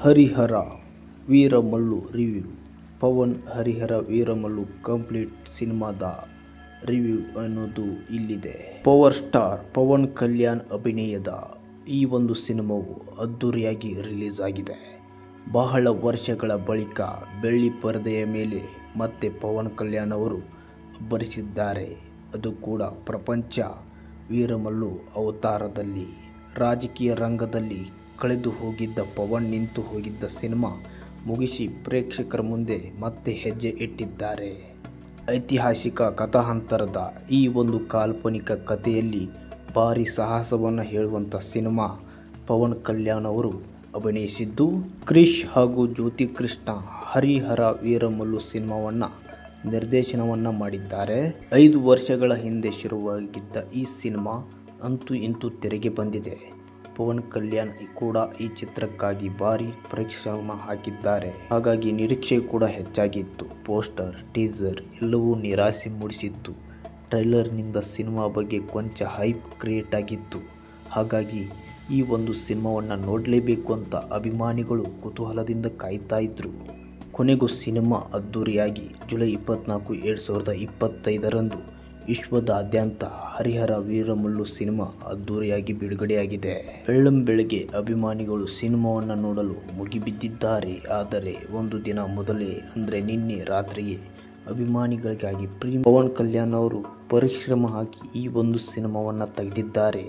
Harihara ವೀರಮಲ್ಲು review. Pavan Harihara ವೀರಮಲ್ಲು complete ಸಿನಿಮಾದ review ಅನ್ನೋದು ಇಲ್ಲಿದೆ. ಪವರ್ ಸ್ಟಾರ್ ಪವನ್ ಕಲ್ಯಾಣ್ ಅಭಿನಯದ ಈ ಒಂದು ಸಿನಿಮಾವು ಅದ್ದೂರಿಯಾಗಿ ರಿಲೀಸ್ ಆಗಿದೆ. ಬಹಳ ವರ್ಷಗಳ ಬಳಿಕ ಬೆಳ್ಳಿ ಪರದೆಯ ಮೇಲೆ ಮತ್ತೆ ಪವನ್ ಕಲ್ಯಾಣ್ ಅವರು ಅಬ್ಬರಿಸಿದ್ದಾರೆ. ಅದು ಕೂಡ ಪ್ರಪಂಚ ವೀರಮಲ್ಲು ಅವತಾರದಲ್ಲಿ. ರಾಜಕೀಯ ರಂಗದಲ್ಲಿ ಕಳೆದು ಹೋಗಿದ್ದ ಪವನ್ ನಿಂತು ಹೋಗಿದ್ದ ಸಿನಿಮಾ ಮುಗಿಸಿ ಪ್ರೇಕ್ಷಕರ ಮುಂದೆ ಮತ್ತೆ ಹೆಜ್ಜೆ ಇಟ್ಟಿದ್ದಾರೆ. ಐತಿಹಾಸಿಕ ಕಥಾಹಂತರದ ಈ ಒಂದು ಕಾಲ್ಪನಿಕ ಕಥೆಯಲ್ಲಿ ಭಾರಿ ಸಾಹಸವನ್ನು ಹೇಳುವಂಥ ಸಿನಿಮಾ ಪವನ್ ಕಲ್ಯಾಣ್ ಅವರು ಅಭಿನಯಿಸಿದ್ದು, ಕ್ರಿಶ್ ಹಾಗೂ ಜ್ಯೋತಿ ಕೃಷ್ಣ ಹರಿಹರ ವೀರಮಲ್ಲು ಸಿನಿಮಾವನ್ನು ನಿರ್ದೇಶನವನ್ನು ಮಾಡಿದ್ದಾರೆ. 5 ವರ್ಷಗಳ ಹಿಂದೆ ಶುರುವಾಗಿದ್ದ ಈ ಸಿನಿಮಾ ಅಂತೂ ಇಂತೂ ತೆರೆಗೆ ಬಂದಿದೆ. ಪವನ್ ಕಲ್ಯಾಣ್ ಕೂಡ ಈ ಚಿತ್ರಕ್ಕಾಗಿ ಭಾರಿ ಪರಿಶ್ರಮ ಹಾಕಿದ್ದಾರೆ. ಹಾಗಾಗಿ ನಿರೀಕ್ಷೆ ಕೂಡ ಹೆಚ್ಚಾಗಿತ್ತು. ಪೋಸ್ಟರ್, ಟೀಸರ್ ಎಲ್ಲವೂ ನಿರಾಸೆ ಮೂಡಿಸಿತ್ತು. ಟ್ರೈಲರ್ನಿಂದ ಸಿನಿಮಾ ಬಗ್ಗೆ ಕೊಂಚ ಹೈಪ್ ಕ್ರಿಯೇಟ್ ಆಗಿತ್ತು. ಹಾಗಾಗಿ ಈ ಒಂದು ಸಿನಿಮಾವನ್ನು ನೋಡಲೇಬೇಕು ಅಂತ ಅಭಿಮಾನಿಗಳು ಕುತೂಹಲದಿಂದ ಕಾಯ್ತಾ ಇದ್ರು. ಕೊನೆಗೂ ಸಿನಿಮಾ ಅದ್ದೂರಿಯಾಗಿ ಜುಲೈ 24, 2025ರಂದು ವಿಶ್ವದಾದ್ಯಂತ ಹರಿಹರ ವೀರಮಲ್ಲು ಸಿನಿಮಾ ಅದ್ದೂರಿಯಾಗಿ ಬಿಡುಗಡೆಯಾಗಿದೆ. ಬೆಳ್ಳಂಬೆಳಗ್ಗೆ ಅಭಿಮಾನಿಗಳು ಸಿನಿಮಾವನ್ನು ನೋಡಲು ಮುಗಿಬಿದ್ದಿದ್ದಾರೆ. ಆದರೆ ಒಂದು ದಿನ ಮೊದಲೇ ಅಂದರೆ ನಿನ್ನೆ ರಾತ್ರಿಯೇ ಅಭಿಮಾನಿಗಳಿಗಾಗಿ ಪವನ್ ಕಲ್ಯಾಣ್ ಅವರು ಪರಿಶ್ರಮ ಹಾಕಿ ಈ ಒಂದು ಸಿನಿಮಾವನ್ನು ತೆಗೆದಿದ್ದಾರೆ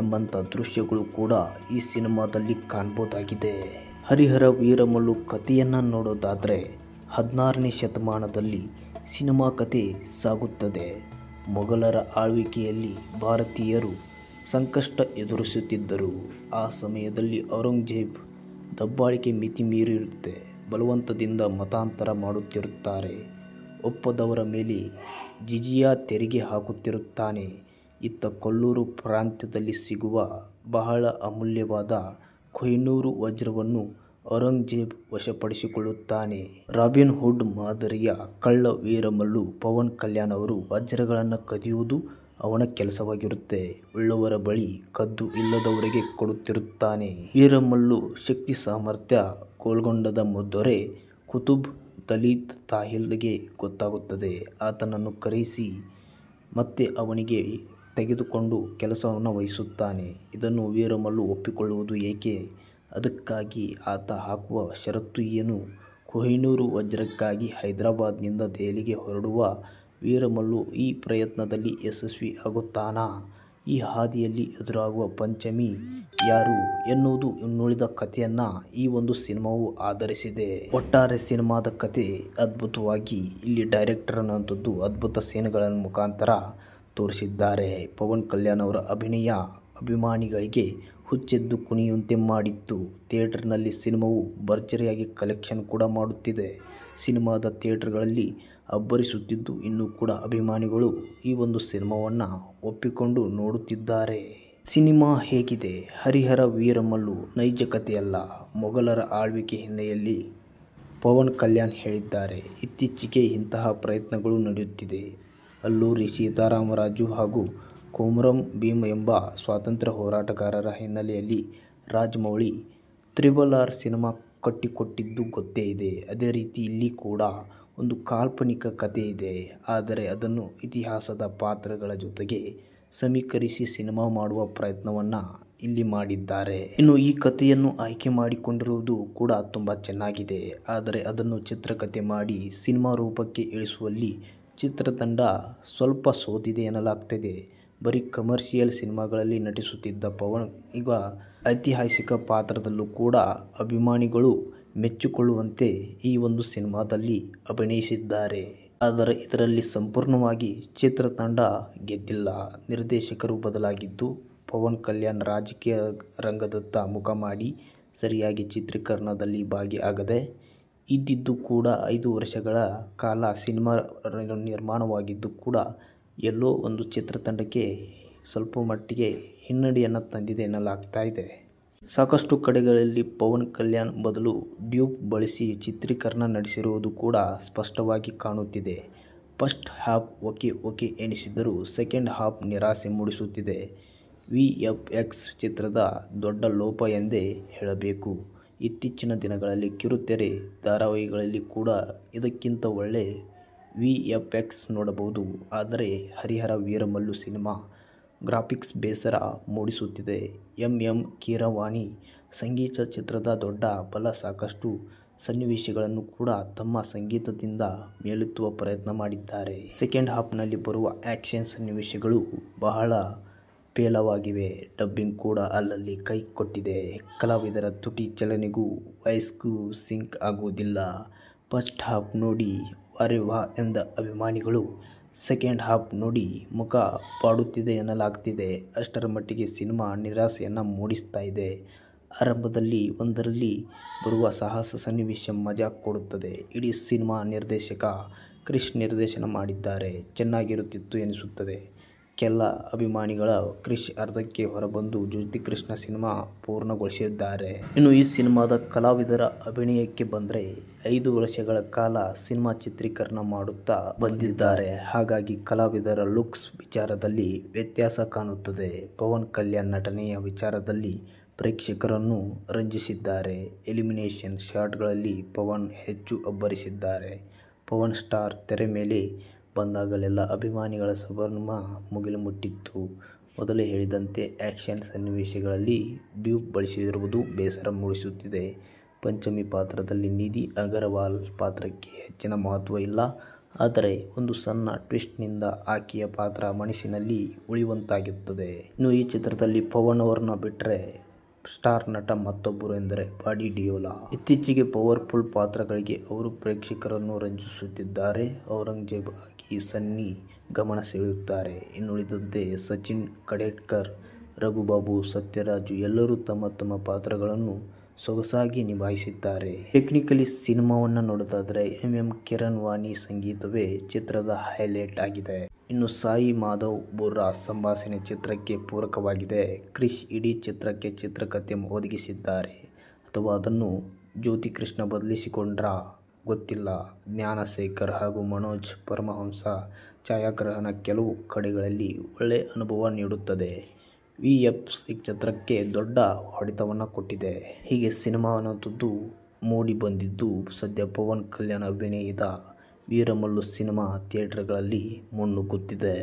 ಎಂಬಂಥ ದೃಶ್ಯಗಳು ಕೂಡ ಈ ಸಿನಿಮಾದಲ್ಲಿ ಕಾಣಬಹುದಾಗಿದೆ. ಹರಿಹರ ವೀರಮಲ್ಲು ಕಥೆಯನ್ನು ನೋಡೋದಾದರೆ 16ನೇ ಶತಮಾನದಲ್ಲಿ ಸಿನಿಮಾ ಕಥೆ ಸಾಗುತ್ತದೆ. ಮೊಘಲರ ಆಳ್ವಿಕೆಯಲ್ಲಿ ಭಾರತೀಯರು ಸಂಕಷ್ಟ ಎದುರಿಸುತ್ತಿದ್ದರು. ಆ ಸಮಯದಲ್ಲಿ ಔರಂಗಜೇಬ್ ದಬ್ಬಾಳಿಕೆ ಮಿತಿ ಮೀರಿರುತ್ತೆ. ಬಲವಂತದಿಂದ ಮತಾಂತರ ಮಾಡುತ್ತಿರುತ್ತಾರೆ. ಒಪ್ಪದವರ ಮೇಲೆ ಜಿಜಿಯಾ ತೆರಿಗೆ ಹಾಕುತ್ತಿರುತ್ತಾನೆ. ಇತ್ತ ಕೊಲ್ಲೂರು ಪ್ರಾಂತ್ಯದಲ್ಲಿ ಸಿಗುವ ಬಹಳ ಅಮೂಲ್ಯವಾದ ಕೊಹಿನೂರು ವಜ್ರವನ್ನು ಔರಂಗಜೇಬ್ ವಶಪಡಿಸಿಕೊಳ್ಳುತ್ತಾನೆ. ರಾಬಿನ್ ಹುಡ್ ಮಾದರಿಯ ಕಳ್ಳ ವೀರಮಲ್ಲು ಪವನ್ ಕಲ್ಯಾಣ್ ಅವರು ವಜ್ರಗಳನ್ನು ಕದಿಯುವುದು ಅವನ ಕೆಲಸವಾಗಿರುತ್ತೆ. ಉಳ್ಳವರ ಬಳಿ ಕದ್ದು ಇಲ್ಲದವರಿಗೆ ಕೊಡುತ್ತಿರುತ್ತಾನೆ. ವೀರಮಲ್ಲು ಶಕ್ತಿ ಸಾಮರ್ಥ್ಯ ಗೋಲ್ಕೊಂಡದ ದೊರೆ ಕುತುಬ್ ದಲಿತ್ ತಾಹಿಲ್ಗೆ ಗೊತ್ತಾಗುತ್ತದೆ. ಆತನನ್ನು ಕರೆಯಿಸಿ ಮತ್ತೆ ಅವನಿಗೆ ತೆಗೆದುಕೊಂಡು ಕೆಲಸವನ್ನು ವಹಿಸುತ್ತಾನೆ. ಇದನ್ನು ವೀರಮಲ್ಲು ಒಪ್ಪಿಕೊಳ್ಳುವುದು ಏಕೆ? ಅದಕ್ಕಾಗಿ ಆತ ಹಾಕುವ ಷರತ್ತು ಏನು? ಕೊಹಿನೂರು ವಜ್ರಕ್ಕಾಗಿ ಹೈದರಾಬಾದ್ನಿಂದ ದೆಹಲಿಗೆ ಹೊರಡುವ ವೀರಮಲ್ಲು ಈ ಪ್ರಯತ್ನದಲ್ಲಿ ಯಶಸ್ವಿ ಆಗುತ್ತಾನಾ? ಈ ಹಾದಿಯಲ್ಲಿ ಎದುರಾಗುವ ಪಂಚಮಿ ಯಾರು ಎನ್ನುವುದು ಇನ್ನುಳಿದ ಕಥೆಯನ್ನು ಈ ಒಂದು ಸಿನಿಮಾವು ಆಧರಿಸಿದೆ. ಒಟ್ಟಾರೆ ಸಿನಿಮಾದ ಕಥೆ ಅದ್ಭುತವಾಗಿ ಇಲ್ಲಿ ಡೈರೆಕ್ಟರ್ ಅನ್ನುವಂಥದ್ದು ಅದ್ಭುತ ಸೀನ್ಗಳ ಮುಖಾಂತರ ತೋರಿಸಿದ್ದಾರೆ. ಪವನ್ ಕಲ್ಯಾಣ್ ಅವರ ಅಭಿನಯ ಅಭಿಮಾನಿಗಳಿಗೆ ಹುಚ್ಚೆದ್ದು ಕುಣಿಯುವಂತೆ ಮಾಡಿತ್ತು. ಥಿಯೇಟರ್ನಲ್ಲಿ ಸಿನಿಮಾವು ಭರ್ಜರಿಯಾಗಿ ಕಲೆಕ್ಷನ್ ಕೂಡ ಮಾಡುತ್ತಿದೆ. ಸಿನಿಮಾದ ಥಿಯೇಟರ್ಗಳಲ್ಲಿ ಅಬ್ಬರಿಸುತ್ತಿದ್ದು ಇನ್ನೂ ಕೂಡ ಅಭಿಮಾನಿಗಳು ಈ ಒಂದು ಸಿನಿಮಾವನ್ನು ಒಪ್ಪಿಕೊಂಡು ನೋಡುತ್ತಿದ್ದಾರೆ. ಸಿನಿಮಾ ಹೇಗಿದೆ? ಹರಿಹರ ವೀರಮಲ್ಲು ನೈಜ ಕಥೆಯಲ್ಲ, ಮೊಘಲರ ಆಳ್ವಿಕೆ ಹಿನ್ನೆಲೆಯಲ್ಲಿ ಪವನ್ ಕಲ್ಯಾಣ್ ಹೇಳಿದ್ದಾರೆ. ಇತ್ತೀಚೆಗೆ ಇಂತಹ ಪ್ರಯತ್ನಗಳು ನಡೆಯುತ್ತಿದೆ. ಅಲ್ಲೂರಿ ಸೀತಾರಾಮರಾಜು ಹಾಗೂ ಕೊಮರಂ ಭೀಮ್ ಎಂಬ ಸ್ವಾತಂತ್ರ್ಯ ಹೋರಾಟಗಾರರ ಹಿನ್ನೆಲೆಯಲ್ಲಿ ರಾಜಮೌಳಿ RRR ಸಿನಿಮಾ ಕಟ್ಟಿಕೊಟ್ಟಿದ್ದು ಗೊತ್ತೇ ಇದೆ. ಅದೇ ರೀತಿ ಇಲ್ಲಿ ಕೂಡ ಒಂದು ಕಾಲ್ಪನಿಕ ಕಥೆ ಇದೆ. ಆದರೆ ಅದನ್ನು ಇತಿಹಾಸದ ಪಾತ್ರಗಳ ಜೊತೆಗೆ ಸಮೀಕರಿಸಿ ಸಿನಿಮಾ ಮಾಡುವ ಪ್ರಯತ್ನವನ್ನು ಇಲ್ಲಿ ಮಾಡಿದ್ದಾರೆ. ಇನ್ನು ಈ ಕಥೆಯನ್ನು ಆಯ್ಕೆ ಮಾಡಿಕೊಂಡಿರುವುದು ಕೂಡ ತುಂಬ ಚೆನ್ನಾಗಿದೆ. ಆದರೆ ಅದನ್ನು ಚಿತ್ರಕಥೆ ಮಾಡಿ ಸಿನಿಮಾ ರೂಪಕ್ಕೆ ಇಳಿಸುವಲ್ಲಿ ಚಿತ್ರತಂಡ ಸ್ವಲ್ಪ ಸೋತಿದೆ ಎನ್ನಲಾಗ್ತಿದೆ. ಬರೀ ಕಮರ್ಷಿಯಲ್ ಸಿನಿಮಾಗಳಲ್ಲಿ ನಟಿಸುತ್ತಿದ್ದ ಪವನ್ ಈಗ ಐತಿಹಾಸಿಕ ಪಾತ್ರದಲ್ಲೂ ಕೂಡ ಅಭಿಮಾನಿಗಳು ಮೆಚ್ಚಿಕೊಳ್ಳುವಂತೆ ಈ ಒಂದು ಸಿನಿಮಾದಲ್ಲಿ ಅಭಿನಯಿಸಿದ್ದಾರೆ. ಆದರೆ ಇದರಲ್ಲಿ ಸಂಪೂರ್ಣವಾಗಿ ಚಿತ್ರತಂಡ ಗೆದ್ದಿಲ್ಲ. ನಿರ್ದೇಶಕರು ಬದಲಾಗಿದ್ದು, ಪವನ್ ಕಲ್ಯಾಣ್ ರಾಜಕೀಯ ರಂಗದತ್ತ ಮುಖ ಮಾಡಿ ಸರಿಯಾಗಿ ಚಿತ್ರೀಕರಣದಲ್ಲಿ ಭಾಗಿಯಾಗದೆ ಇದ್ದಿದ್ದು ಕೂಡ 5 ವರ್ಷಗಳ ಕಾಲ ಸಿನಿಮಾ ನಿರ್ಮಾಣವಾಗಿದ್ದು ಕೂಡ ಎಲ್ಲೋ ಒಂದು ಚಿತ್ರತಂಡಕ್ಕೆ ಸ್ವಲ್ಪ ಮಟ್ಟಿಗೆ ಹಿನ್ನಡೆಯನ್ನು ತಂದಿದೆ ಎನ್ನಲಾಗ್ತಾ ಇದೆ. ಸಾಕಷ್ಟು ಕಡೆಗಳಲ್ಲಿ ಪವನ್ ಕಲ್ಯಾಣ್ ಬದಲು ಡ್ಯೂಪ್ ಬಳಸಿ ಚಿತ್ರೀಕರಣ ನಡೆಸಿರುವುದು ಕೂಡ ಸ್ಪಷ್ಟವಾಗಿ ಕಾಣುತ್ತಿದೆ. ಫಸ್ಟ್ ಹಾಫ್ ಓಕೆ ಎನಿಸಿದರೂ ಸೆಕೆಂಡ್ ಹಾಫ್ ನಿರಾಸೆ ಮೂಡಿಸುತ್ತಿದೆ. VFX ಚಿತ್ರದ ದೊಡ್ಡ ಲೋಪ ಎಂದೇ ಹೇಳಬೇಕು. ಇತ್ತೀಚಿನ ದಿನಗಳಲ್ಲಿ ಕಿರುತೆರೆ ಧಾರಾವಾಹಿಗಳಲ್ಲಿ ಕೂಡ ಇದಕ್ಕಿಂತ ಒಳ್ಳೆ VFX ನೋಡಬಹುದು. ಆದರೆ ಹರಿಹರ ವೀರಮಲ್ಲು ಸಿನಿಮಾ ಗ್ರಾಫಿಕ್ಸ್ ಬೇಸರ ಮೂಡಿಸುತ್ತಿದೆ. ಎಂ ಕೀರವಾಣಿ ಸಂಗೀತ ಚಿತ್ರದ ದೊಡ್ಡ ಬಲ ಸಾಕಷ್ಟು ಸನ್ನಿವೇಶಗಳನ್ನು ಕೂಡ ತಮ್ಮ ಸಂಗೀತದಿಂದ ಮೇಲೆತ್ತುವ ಪ್ರಯತ್ನ ಮಾಡಿದ್ದಾರೆ. ಸೆಕೆಂಡ್ ಹಾಫ್ನಲ್ಲಿ ಬರುವ ಆ್ಯಕ್ಷನ್ ಸನ್ನಿವೇಶಗಳು ಬಹಳ ಪೇಲವಾಗಿವೆ. ಡಬ್ಬಿಂಗ್ ಕೂಡ ಅಲ್ಲಲ್ಲಿ ಕೈ ಕೊಟ್ಟಿದೆ. ಕಲಾವಿದರ ತುಟಿ ಚಲನೆಗೂ ವಾಯ್ಸ್ಗೂ ಸಿಂಕ್ ಆಗುವುದಿಲ್ಲ. ಫಸ್ಟ್ ಹಾಫ್ ನೋಡಿ ವಾರೆ ವಾ ಎಂದ ಅಭಿಮಾನಿಗಳು ಸೆಕೆಂಡ್ ಹಾಫ್ ನೋಡಿ ಮುಖ ಬಾಡುತ್ತಿದೆ ಎನ್ನಲಾಗ್ತಿದೆ. ಅಷ್ಟರ ಮಟ್ಟಿಗೆ ಸಿನಿಮಾ ನಿರಾಸೆಯನ್ನು ಮೂಡಿಸ್ತಾ ಇದೆ. ಆರಂಭದಲ್ಲಿ ಒಂದರಲ್ಲಿ ಬರುವ ಸಾಹಸ ಸನ್ನಿವೇಶ ಮಜಾ ಕೊಡುತ್ತದೆ. ಇಡೀ ಸಿನಿಮಾ ನಿರ್ದೇಶಕ ಕ್ರಿಶ್ ನಿರ್ದೇಶನ ಮಾಡಿದ್ದಾರೆ. ಚೆನ್ನಾಗಿರುತ್ತಿತ್ತು ಎನಿಸುತ್ತದೆ. ಕೆಲ ಅಭಿಮಾನಿಗಳ ಕ್ರಿಶ್ ಅರ್ಧಕ್ಕೆ ಹೊರಬಂದು ಜ್ಯೋತಿಕೃಷ್ಣ ಸಿನಿಮಾ ಪೂರ್ಣಗೊಳಿಸಿದ್ದಾರೆ. ಇನ್ನು ಈ ಸಿನಿಮಾದ ಕಲಾವಿದರ ಅಭಿನಯಕ್ಕೆ ಬಂದರೆ 5 ವರ್ಷಗಳ ಕಾಲ ಸಿನಿಮಾ ಚಿತ್ರೀಕರಣ ಮಾಡುತ್ತಾ ಬಂದಿದ್ದಾರೆ. ಹಾಗಾಗಿ ಕಲಾವಿದರ ಲುಕ್ಸ್ ವಿಚಾರದಲ್ಲಿ ವ್ಯತ್ಯಾಸ ಕಾಣುತ್ತದೆ. ಪವನ್ ಕಲ್ಯಾಣ್ ನಟನೆಯ ವಿಚಾರದಲ್ಲಿ ಪ್ರೇಕ್ಷಕರನ್ನು ರಂಜಿಸಿದ್ದಾರೆ. ಎಲಿಮಿನೇಷನ್ ಶಾಟ್ಗಳಲ್ಲಿ ಪವನ್ ಹೆಚ್ಚು ಅಬ್ಬರಿಸಿದ್ದಾರೆ. ಪವನ್ ಸ್ಟಾರ್ ತೆರೆ ಮೇಲೆ ಬಂದಾಗಲೆಲ್ಲ ಅಭಿಮಾನಿಗಳ ಸಂಭ್ರಮ ಮುಗಿಲು ಮುಟ್ಟಿತ್ತು. ಮೊದಲೇ ಹೇಳಿದಂತೆ ಆ್ಯಕ್ಷನ್ ಸನ್ನಿವೇಶಗಳಲ್ಲಿ ಡ್ಯೂಪ್ ಬಳಸಿರುವುದು ಬೇಸರ ಮೂಡಿಸುತ್ತಿದೆ. ಪಂಚಮಿ ಪಾತ್ರದಲ್ಲಿ ನಿಧಿ ಅಗರ್ವಾಲ್ ಪಾತ್ರಕ್ಕೆ ಹೆಚ್ಚಿನ ಮಹತ್ವ ಇಲ್ಲ. ಆದರೆ ಒಂದು ಸಣ್ಣ ಟ್ವಿಸ್ಟ್ನಿಂದ ಆಕೆಯ ಪಾತ್ರ ಮನಸ್ಸಿನಲ್ಲಿ ಉಳಿಯುವಂತಾಗುತ್ತದೆ. ಇನ್ನು ಈ ಚಿತ್ರದಲ್ಲಿ ಪವನ್ ಅವರನ್ನ ಬಿಟ್ಟರೆ ಸ್ಟಾರ್ ನಟ ಮತ್ತೊಬ್ಬರು ಎಂದರೆ ಬಾಡಿ ಡಿಯೋಲ. ಇತ್ತೀಚೆಗೆ ಪವರ್ಫುಲ್ ಪಾತ್ರಗಳಿಗೆ ಅವರು ಪ್ರೇಕ್ಷಕರನ್ನು ರಂಜಿಸುತ್ತಿದ್ದಾರೆ. ಔರಂಗಜೇಬ್ ಆಗಿ ಸನ್ನಿ ಗಮನ ಸೆಳೆಯುತ್ತಾರೆ. ಇನ್ನುಳಿದಂತೆ ಸಚಿನ್ ಖಡೇಕರ್, ರಘುಬಾಬು, ಸತ್ಯರಾಜ್ ಎಲ್ಲರೂ ತಮ್ಮ ತಮ್ಮ ಪಾತ್ರಗಳನ್ನು ಸೊಗಸಾಗಿ ನಿಭಾಯಿಸಿದ್ದಾರೆ. ಟೆಕ್ನಿಕಲಿ ಸಿನಿಮಾವನ್ನು ನೋಡೋದಾದರೆ ಎಂ ಕೀರವಾಣಿ ಸಂಗೀತವೇ ಚಿತ್ರದ ಹೈಲೈಟ್ ಆಗಿದೆ. ಇನ್ನು ಸಾಯಿ ಮಾಧವ್ ಬುರ್ರಾ ಸಂಭಾಷಣೆ ಚಿತ್ರಕ್ಕೆ ಪೂರಕವಾಗಿದೆ. ಕ್ರಿಶ್ ಇಡೀ ಚಿತ್ರಕ್ಕೆ ಚಿತ್ರಕಥೆ ಒದಗಿಸಿದ್ದಾರೆ ಅಥವಾ ಅದನ್ನು ಜ್ಯೋತಿಕೃಷ್ಣ ಬದಲಿಸಿಕೊಂಡ್ರಾ ಗೊತ್ತಿಲ್ಲ. ಜ್ಞಾನಶೇಖರ್ ಹಾಗೂ ಮನೋಜ್ ಪರಮಹಂಸ ಛಾಯಾಗ್ರಹಣ ಕೆಲವು ಕಡೆಗಳಲ್ಲಿ ಒಳ್ಳೆಯ ಅನುಭವ ನೀಡುತ್ತದೆ. VFX ಚಿತ್ರಕ್ಕೆ ದೊಡ್ಡ ಹೊಡೆತವನ್ನು ಕೊಟ್ಟಿದೆ. ಹೀಗೆ ಸಿನಿಮಾ ಅನ್ನೋದು ಮೂಡಿ ಬಂದಿದ್ದು ಸದ್ಯ ಪವನ್ ಕಲ್ಯಾಣ್ ಅಭಿನಯದ ವೀರಮಲ್ಲು ಸಿನಿಮಾ ಥಿಯೇಟರ್ಗಳಲ್ಲಿ ಮುನ್ನುಗ್ಗುತ್ತಿದೆ.